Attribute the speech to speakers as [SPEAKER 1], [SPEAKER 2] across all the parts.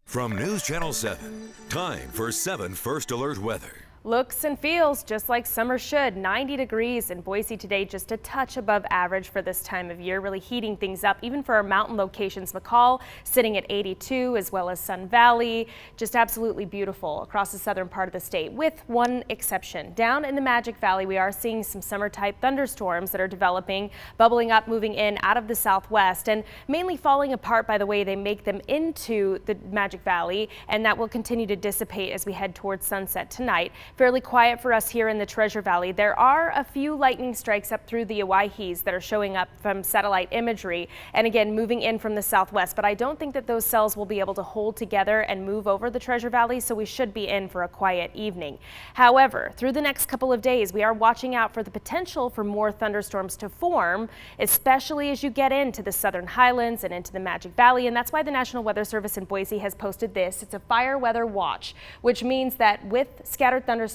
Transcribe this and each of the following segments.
[SPEAKER 1] From News Channel 7, time for 7 First Alert weather.
[SPEAKER 2] Looks and feels just like summer should. 90 degrees in Boise today, just a touch above average for this time of year, really heating things up even for our mountain locations. McCall sitting at 82, as well as Sun Valley. Just absolutely beautiful across the southern part of the state, with one exception. Down in the Magic Valley, we are seeing some summer type thunderstorms that are developing, bubbling up, moving in out of the southwest, and mainly falling apart by the way they make them into the Magic Valley, and that will continue to dissipate as we head towards sunset tonight. Fairly quiet for us here in the Treasure Valley. There are a few lightning strikes up through the Owyhees that are showing up from satellite imagery, and again moving in from the southwest, but I don't think that those cells will be able to hold together and move over the Treasure Valley, so we should be in for a quiet evening. However, through the next couple of days, we are watching out for the potential for more thunderstorms to form, especially as you get into the southern highlands and into the Magic Valley, and that's why the National Weather Service in Boise has posted this. It's a fire weather watch, which means that with scattered thunderstorms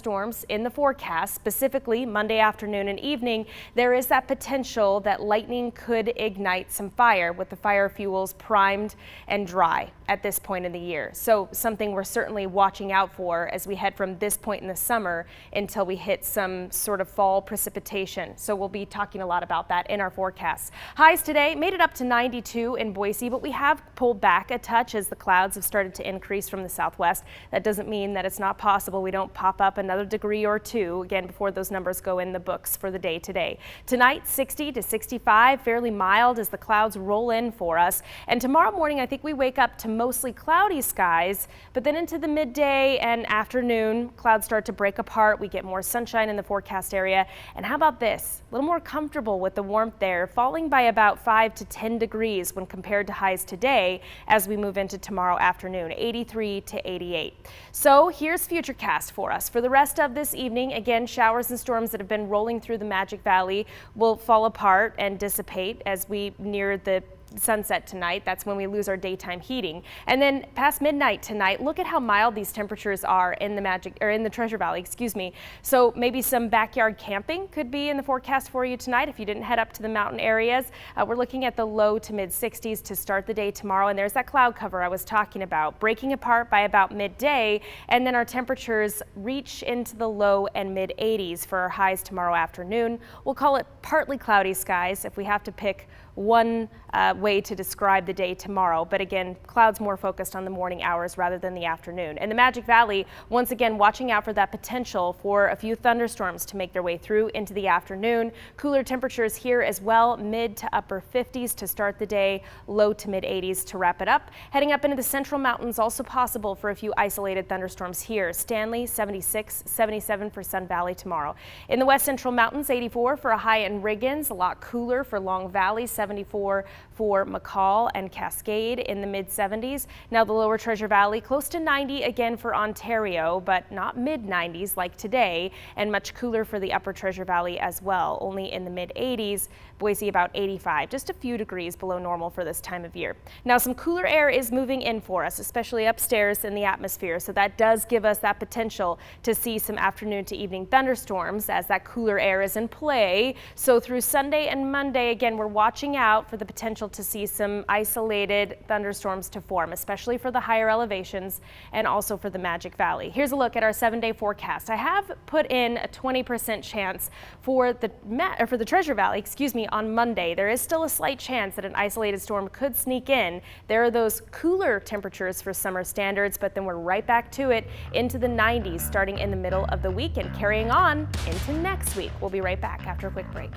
[SPEAKER 2] in the forecast, specifically Monday afternoon and evening, there is that potential that lightning could ignite some fire with the fire fuels primed and dry at this point in the year. So something we're certainly watching out for as we head from this point in the summer until we hit some sort of fall precipitation. So we'll be talking a lot about that in our forecasts. Highs today made it up to 92 in Boise, but we have pulled back a touch as the clouds have started to increase from the southwest. That doesn't mean that it's not possible we don't pop up another degree or two again before those numbers go in the books for the day today. Tonight, 60 to 65, fairly mild as the clouds roll in for us. And tomorrow morning, I think we wake up to mostly cloudy skies, but then into the midday and afternoon, clouds start to break apart. We get more sunshine in the forecast area. And how about this? A little more comfortable with the warmth there, falling by about 5 to 10 degrees when compared to highs today as we move into tomorrow afternoon, 83 to 88. So here's Futurecast for us. For the rest of this evening, again, showers and storms that have been rolling through the Magic Valley will fall apart and dissipate as we near the sunset tonight. That's when we lose our daytime heating. And then past midnight tonight, look at how mild these temperatures are in the Treasure Valley, excuse me. So maybe some backyard camping could be in the forecast for you tonight if you didn't head up to the mountain areas. We're looking at the low to mid 60s to start the day tomorrow. And there's that cloud cover I was talking about, breaking apart by about midday. And then our temperatures reach into the low and mid 80s for our highs tomorrow afternoon. We'll call it partly cloudy skies if we have to pick one way to describe the day tomorrow, but again, clouds more focused on the morning hours rather than the afternoon. And the Magic Valley, once again, watching out for that potential for a few thunderstorms to make their way through into the afternoon. Cooler temperatures here as well, mid to upper 50s to start the day, low to mid 80s to wrap it up. Heading up into the central mountains, also possible for a few isolated thunderstorms here. Stanley, 76, 77 for Sun Valley tomorrow. In the west central mountains, 84 for a high in Riggins, a lot cooler for Long Valley, 74 for McCall and Cascade in the mid 70s. Now the lower Treasure Valley close to 90 again for Ontario, but not mid 90s like today, and much cooler for the upper Treasure Valley as well, only in the mid 80s. Boise about 85, just a few degrees below normal for this time of year. Now some cooler air is moving in for us, especially upstairs in the atmosphere, so that does give us that potential to see some afternoon to evening thunderstorms as that cooler air is in play. So through Sunday and Monday, again, we're watching out for the potential to see some isolated thunderstorms to form, especially for the higher elevations and also for the Magic Valley. Here's a look at our 7-day forecast. I have put in a 20% chance for the Treasure Valley, excuse me, on Monday. There is still a slight chance that an isolated storm could sneak in. There are those cooler temperatures for summer standards, but then we're right back to it into the 90s starting in the middle of the week and carrying on into next week. We'll be right back after a quick break.